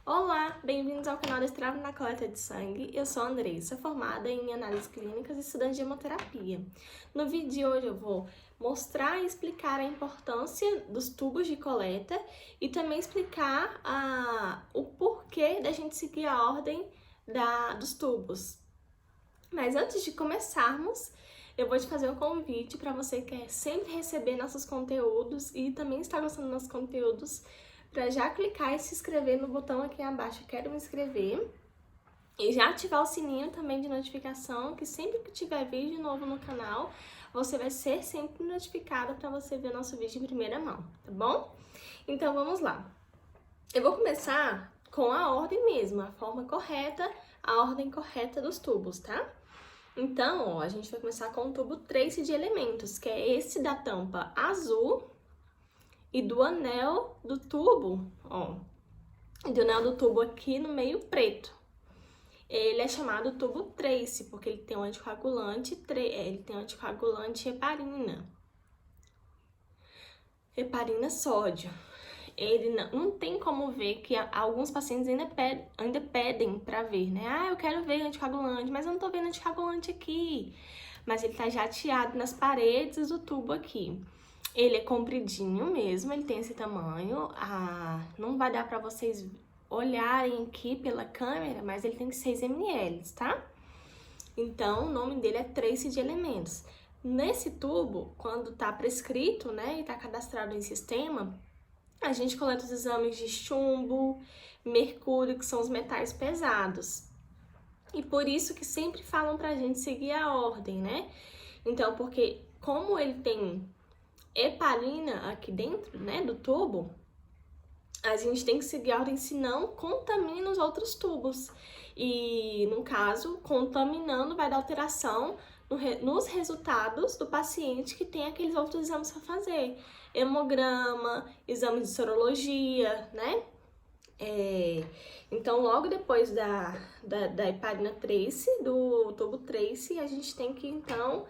Olá, bem-vindos ao canal Destrave na Coleta de Sangue. Eu sou a Andressa, formada em análises clínicas e estudante de hemoterapia. No vídeo de hoje eu vou mostrar e explicar a importância dos tubos de coleta e também explicar o porquê da gente seguir a ordem dos tubos. Mas antes de começarmos, eu vou te fazer um convite para você que quer sempre receber nossos conteúdos e também está gostando dos nossos conteúdos, para já clicar e se inscrever no botão aqui abaixo, quero me inscrever, e já ativar o sininho também de notificação, que sempre que tiver vídeo novo no canal, você vai ser sempre notificado para você ver o nosso vídeo em primeira mão, tá bom? Então vamos lá. Eu vou começar com a ordem mesmo, a forma correta, a ordem correta dos tubos, tá? Então, ó, a gente vai começar com o tubo trace de elementos, que é esse da tampa azul e do anel do tubo, ó, do anel do tubo aqui no meio preto. Ele é chamado tubo trace, porque ele tem um anticoagulante, heparina. Heparina sódio. Ele não tem como ver, que alguns pacientes ainda pedem para ver, né? Ah, eu quero ver anticoagulante, mas eu não tô vendo anticoagulante aqui. Mas ele tá jateado nas paredes do tubo aqui. Ele é compridinho mesmo, ele tem esse tamanho. Não vai dar para vocês olharem aqui pela câmera, mas ele tem 6 ml, tá? Então, o nome dele é trace de elementos. Nesse tubo, quando tá prescrito, né, e tá cadastrado em sistema, a gente coleta os exames de chumbo, mercúrio, que são os metais pesados. E por isso que sempre falam pra gente seguir a ordem, né? Então, porque como ele tem heparina aqui dentro, né, do tubo, a gente tem que seguir a ordem, senão contamina os outros tubos. E, no caso, contaminando vai dar alteração nos resultados do paciente que tem aqueles outros exames para fazer. Hemograma, exame de sorologia, né? Então, logo depois da heparina trace, do tubo trace, a gente tem que, então,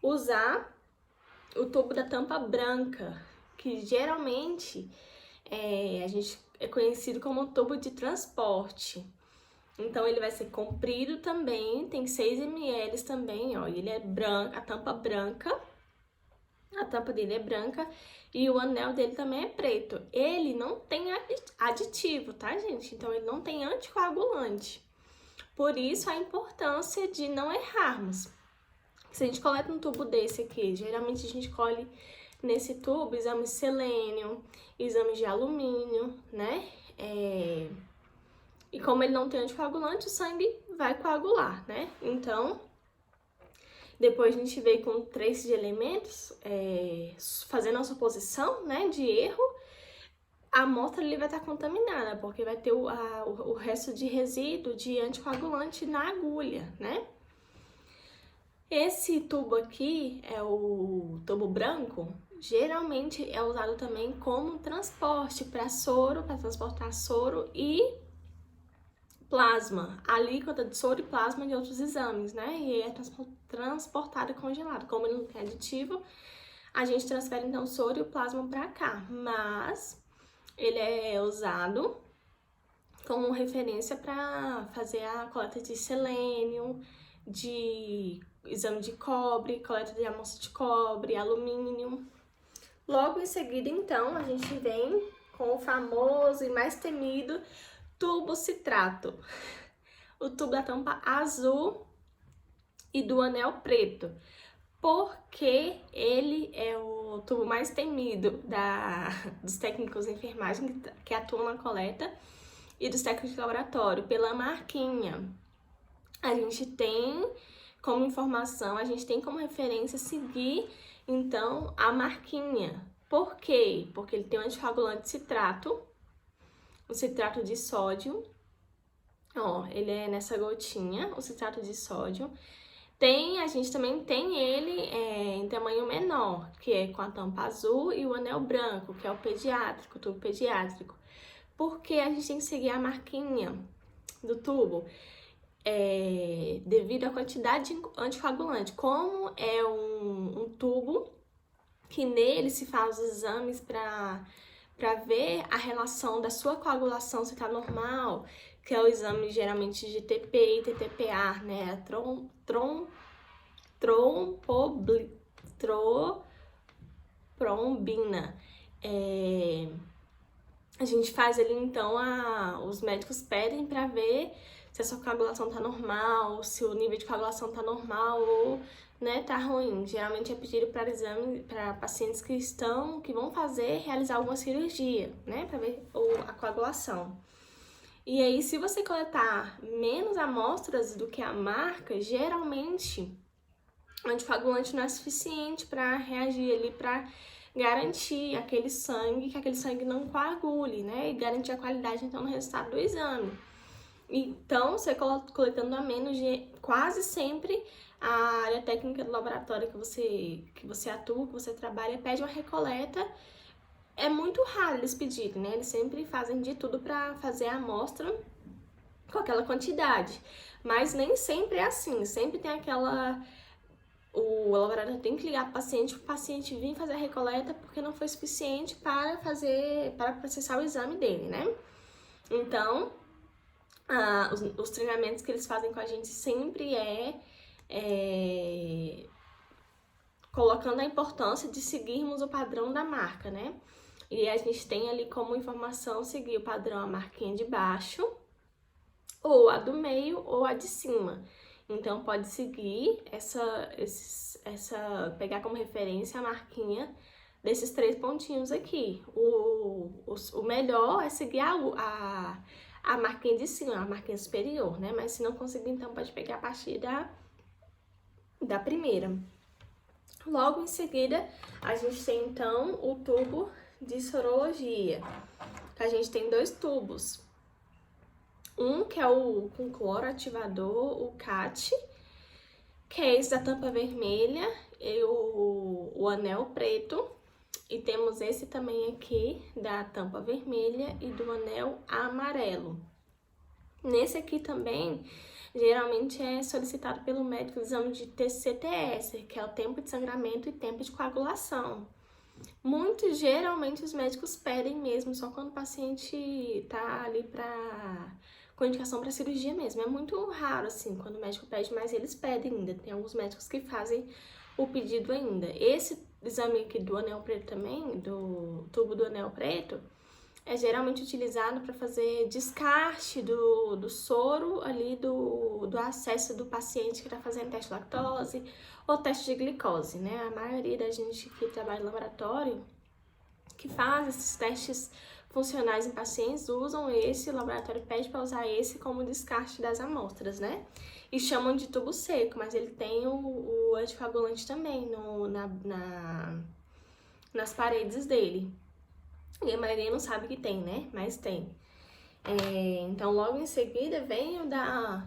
usar o tubo da tampa branca, que geralmente a gente é conhecido como tubo de transporte. Então, ele vai ser comprido também, tem 6 ml também, ó, ele é branco, a tampa dele é branca e o anel dele também é preto. Ele não tem aditivo, tá, gente? Então, ele não tem anticoagulante. Por isso, a importância de não errarmos. Se a gente coleta um tubo desse aqui, geralmente a gente colhe nesse tubo exames de selênio, exames de alumínio, né? E como ele não tem anticoagulante, o sangue vai coagular, né? Então, depois a gente veio com trace de elementos, fazendo a suposição, né, de erro, a amostra ali vai estar contaminada, porque vai ter o resto de resíduo de anticoagulante na agulha, né? Esse tubo aqui é o tubo branco, geralmente é usado também como transporte para soro, para transportar soro e plasma, alíquota de soro e plasma de outros exames, né? E é transportado e congelado. Como ele não tem aditivo, a gente transfere então o soro e o plasma para cá, mas ele é usado como referência para fazer a coleta de selênio, de exame de cobre, coleta de amostra de cobre, alumínio. Logo em seguida, então, a gente vem com o famoso e mais temido tubo citrato. O tubo da tampa azul e do anel preto. Porque ele é o tubo mais temido dos técnicos de enfermagem que atuam na coleta e dos técnicos de laboratório, pela marquinha. A gente tem como informação, a gente tem como referência seguir, então, a marquinha. Por quê? Porque ele tem um anticoagulante citrato, o citrato de sódio, ó, ele é nessa gotinha, o citrato de sódio. A gente também tem ele em tamanho menor, que é com a tampa azul e o anel branco, que é o pediátrico, o tubo pediátrico. Porque a gente tem que seguir a marquinha do tubo, devido à quantidade de anticoagulante. Como é um tubo que nele se faz os exames para para ver a relação da sua coagulação, se tá normal, que é o exame geralmente de TP e TTPA, né? Trombina. A gente faz ali, então, os médicos pedem para ver se a sua coagulação tá normal, se o nível de coagulação tá normal ou, né, tá ruim. Geralmente é pedido para exame para pacientes que vão realizar alguma cirurgia, né, para ver a coagulação. E aí, se você coletar menos amostras do que a marca, geralmente o anticoagulante não é suficiente para reagir ali, para garantir que aquele sangue não coagule, né? E garantir a qualidade, então, no resultado do exame. Então, você coletando a menos, quase sempre a área técnica do laboratório que você atua, que você trabalha, pede uma recoleta. É muito raro eles pedirem, né? Eles sempre fazem de tudo para fazer a amostra com aquela quantidade. Mas nem sempre é assim, sempre tem o laboratório tem que ligar para o paciente vir fazer a recoleta porque não foi suficiente para processar o exame dele, né? Então, os treinamentos que eles fazem com a gente sempre colocando a importância de seguirmos o padrão da marca, né? E a gente tem ali como informação seguir o padrão, a marquinha de baixo, ou a do meio, ou a de cima. Então, pode seguir pegar como referência a marquinha desses 3 pontinhos aqui. O melhor é seguir a marquinha de cima, a marquinha superior, né? Mas se não conseguir, então pode pegar a partir da primeira. Logo em seguida, a gente tem então o tubo de sorologia. A gente tem 2 tubos. Um que é o com cloro ativador, o CAT, que é esse da tampa vermelha, e o anel preto. E temos esse também aqui da tampa vermelha e do anel amarelo. Nesse aqui também, geralmente é solicitado pelo médico o exame de TCTS, que é o tempo de sangramento e tempo de coagulação. Geralmente os médicos pedem mesmo, só quando o paciente tá ali com indicação para cirurgia mesmo. É muito raro, assim, quando o médico pede, mas eles pedem ainda. Tem alguns médicos que fazem o pedido ainda. Esse exame aqui do anel preto também, do tubo do anel preto, é geralmente utilizado para fazer descarte do soro ali do acesso do paciente que está fazendo teste de lactose ou teste de glicose, né? A maioria da gente que trabalha no laboratório, que faz esses testes funcionais em pacientes, usam esse, o laboratório pede para usar esse como descarte das amostras, né? E chamam de tubo seco, mas ele tem o anticoagulante também nas paredes dele. E a maioria não sabe que tem, né? Mas tem. Então, logo em seguida, vem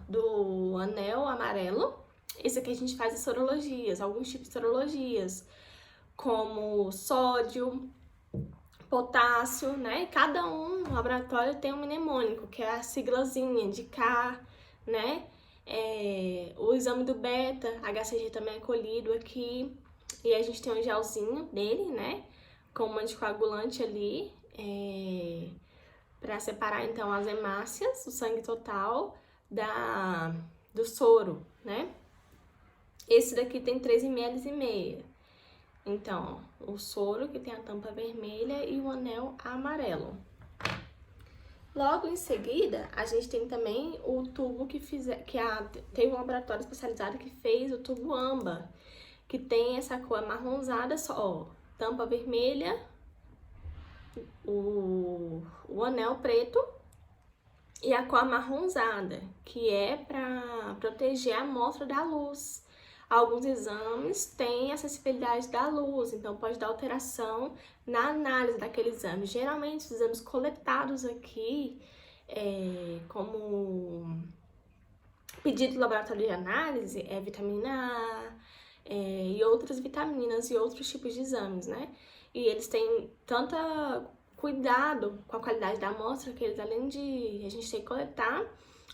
do anel amarelo. Esse aqui a gente faz as sorologias, alguns tipos de sorologias, como sódio, potássio, né? Cada no laboratório tem um mnemônico, que é a siglazinha de K, né? O exame do beta, HCG também é colhido aqui. E a gente tem um gelzinho dele, né? Com um anticoagulante ali, para separar então as hemácias, o sangue total, do soro, né? Esse daqui tem 3,5 ml. Então, o soro que tem a tampa vermelha e o anel amarelo. Logo em seguida, a gente tem também o tubo tem um laboratório especializado que fez o tubo âmbar, que tem essa cor amarronzada só, tampa vermelha, o anel preto e a cor amarronzada, que é para proteger a amostra da luz. Alguns exames têm acessibilidade da luz, então pode dar alteração na análise daquele exame. Geralmente, os exames coletados aqui, como pedido do laboratório de análise, é vitamina A e outras vitaminas e outros tipos de exames, né? E eles têm tanto cuidado com a qualidade da amostra que eles, além de a gente ter que coletar,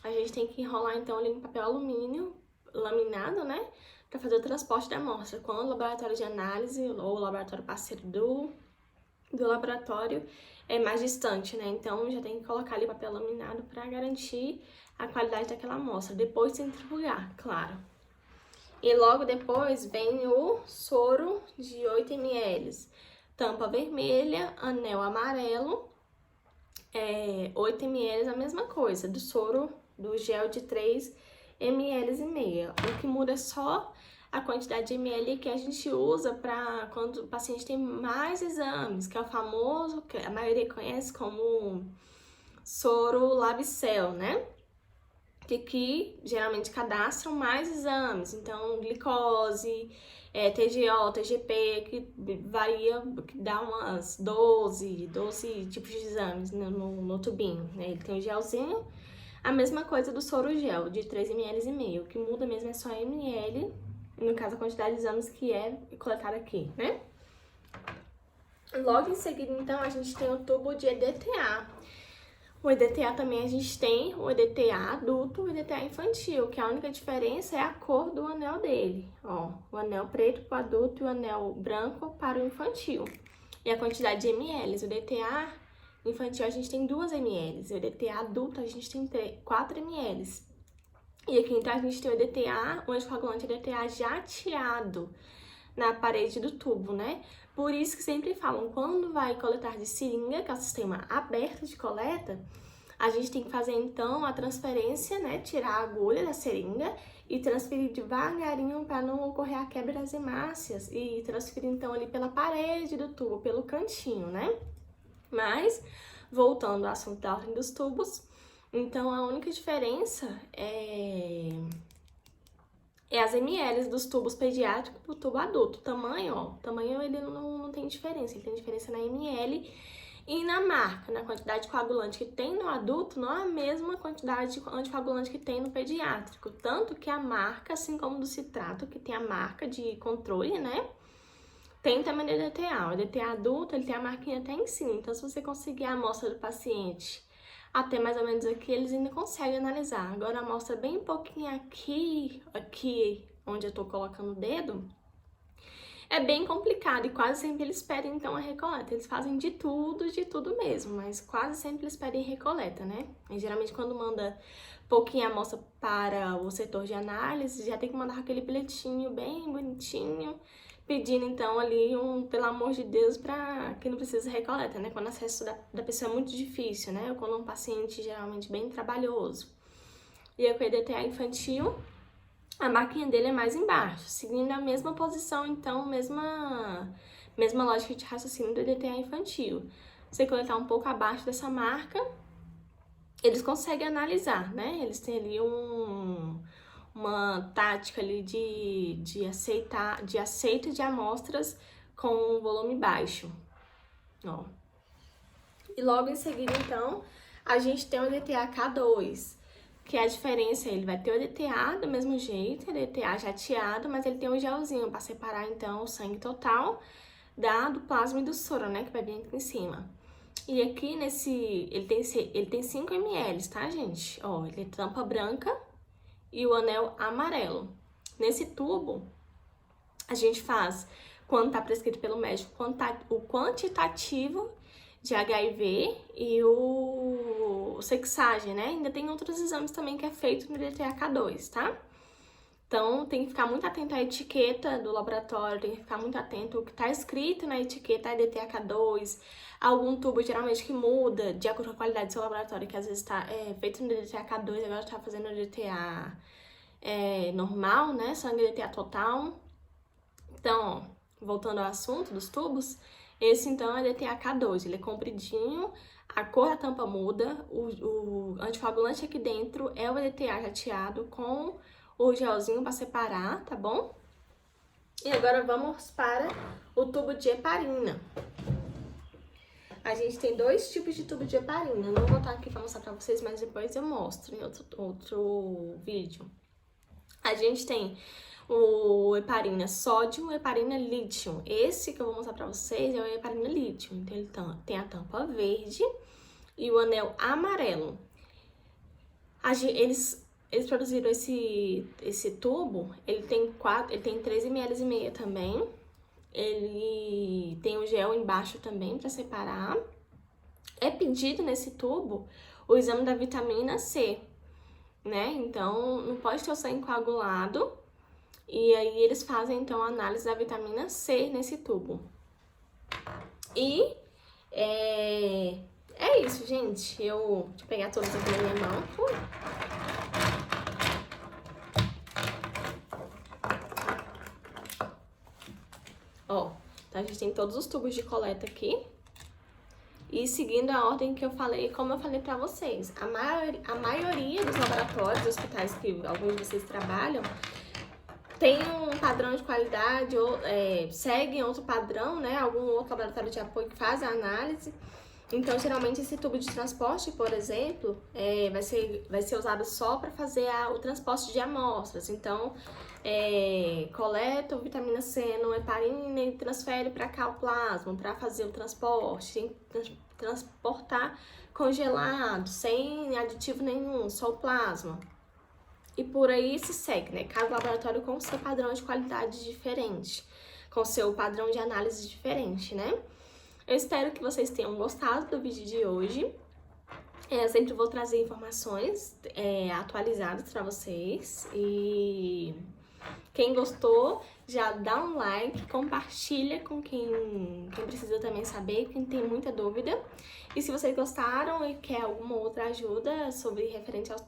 a gente tem que enrolar então ali em papel alumínio laminado, né? Para fazer o transporte da amostra. Quando o laboratório de análise ou o laboratório parceiro do laboratório é mais distante, né? Então já tem que colocar ali papel laminado para garantir a qualidade daquela amostra. Depois centrifugar, claro. E logo depois vem o soro de 8 ml. Tampa vermelha, anel amarelo, 8 ml, a mesma coisa, do soro, do gel de 3 ml e meia. O que muda é só a quantidade de ml que a gente usa para quando o paciente tem mais exames, que é o famoso, que a maioria conhece como soro Labicel, né? Que geralmente cadastram mais exames, então glicose, TGO, TGP, que varia, que dá umas 12 tipos de exames no tubinho, né? Ele tem o gelzinho, a mesma coisa do soro gel, de 3 ml e meio, o que muda mesmo é só ml, no caso a quantidade de exames que é coletada aqui, né? Logo em seguida, então, a gente tem o tubo de EDTA. O EDTA também a gente tem o EDTA adulto e o EDTA infantil, que a única diferença é a cor do anel dele. Ó, o anel preto para o adulto e o anel branco para o infantil. E a quantidade de ml. O EDTA infantil a gente tem 2 ml, o EDTA adulto a gente tem 4 ml. E aqui então a gente tem o EDTA, o anticoagulante EDTA jateado na parede do tubo, né? Por isso que sempre falam, quando vai coletar de seringa, que é o sistema aberto de coleta, a gente tem que fazer então a transferência, né? Tirar a agulha da seringa e transferir devagarinho para não ocorrer a quebra das hemácias e transferir então ali pela parede do tubo, pelo cantinho, né? Mas, voltando ao assunto da ordem dos tubos, então a única diferença é as ml dos tubos pediátricos pro tubo adulto. O tamanho ele não tem diferença, ele tem diferença na ml e na marca, na quantidade de coagulante que tem no adulto, não é a mesma quantidade de anticoagulante que tem no pediátrico. Tanto que a marca, assim como do citrato, que tem a marca de controle, né? Tem também no EDTA. O EDTA adulto, ele tem a marquinha até em cima. Então, se você conseguir a amostra do paciente até mais ou menos aqui, eles ainda conseguem analisar. Agora, a amostra bem pouquinho aqui onde eu tô colocando o dedo, é bem complicado e quase sempre eles pedem, então, a recoleta. Eles fazem de tudo mesmo, mas quase sempre eles pedem recoleta, né? E geralmente, quando manda pouquinha amostra para o setor de análise, já tem que mandar aquele bilhetinho bem bonitinho, pedindo, então, ali pelo amor de Deus, para que não precisa recoleta, né? Quando o acesso da pessoa é muito difícil, né? Ou quando é um paciente geralmente bem trabalhoso. E a EDTA infantil, a marquinha dele é mais embaixo, seguindo a mesma posição, então, mesma lógica de raciocínio do EDTA infantil. Você coletar um pouco abaixo dessa marca, eles conseguem analisar, né? Eles têm ali uma tática ali de aceito de amostras com volume baixo, ó. E logo em seguida, então, a gente tem o EDTA K2, que a diferença, ele vai ter o EDTA do mesmo jeito, EDTA jateado, mas ele tem um gelzinho para separar, então, o sangue total do plasma e do soro, né, que vai vir aqui em cima. E aqui ele tem 5 ml, tá, gente? Ó, ele é tampa branca e o anel amarelo. Nesse tubo, a gente faz, quando tá prescrito pelo médico, o quantitativo de HIV e o sexagem, né? Ainda tem outros exames também que é feito no DTH2, tá? Então, tem que ficar muito atento à etiqueta do laboratório, tem que ficar muito atento ao que tá escrito na etiqueta, DTH2, algum tubo geralmente que muda de acordo com a qualidade do seu laboratório, que às vezes tá feito no DTH2, agora tá fazendo no DTA normal, né? Sangue DTA total. Então, ó, voltando ao assunto dos tubos, esse então é DTA K2, ele é compridinho, a cor da tampa muda, o anticoagulante aqui dentro é o EDTA jateado com o gelzinho para separar, tá bom? E agora vamos para o tubo de heparina. A gente tem 2 tipos de tubo de heparina, não vou estar aqui para mostrar para vocês, mas depois eu mostro em outro vídeo. A gente tem o heparina sódio e heparina lítio. Esse que eu vou mostrar pra vocês é o heparina lítio. Então, ele tem a tampa verde e o anel amarelo. Eles produziram esse tubo, ele tem 3 ml e meia também. Ele tem o gel embaixo também pra separar. é pedido nesse tubo o exame da vitamina C, né? Então, não pode ter o sangue coagulado. E aí eles fazem, então, a análise da vitamina C nesse tubo. E é isso, gente. Deixa eu pegar todos aqui na minha mão. Ó, então a gente tem todos os tubos de coleta aqui. E seguindo a ordem que eu falei, como eu falei pra vocês, a maioria dos laboratórios, hospitais que alguns de vocês trabalham, tem um padrão de qualidade, ou seguem outro padrão, né? Algum outro laboratório de apoio que faz a análise. Então, geralmente, esse tubo de transporte, por exemplo, vai ser usado só para fazer o transporte de amostras. Então, coleta vitamina C no heparina e transfere para cá o plasma para fazer o transporte. Tem que transportar congelado, sem aditivo nenhum, só o plasma. E por aí se segue, né? Cada laboratório com o seu padrão de qualidade diferente, com o seu padrão de análise diferente, né? Eu espero que vocês tenham gostado do vídeo de hoje. Eu sempre vou trazer informações atualizadas para vocês. E quem gostou, já dá um like, compartilha com quem precisa também saber, quem tem muita dúvida. E se vocês gostaram e quer alguma outra ajuda sobre referente aos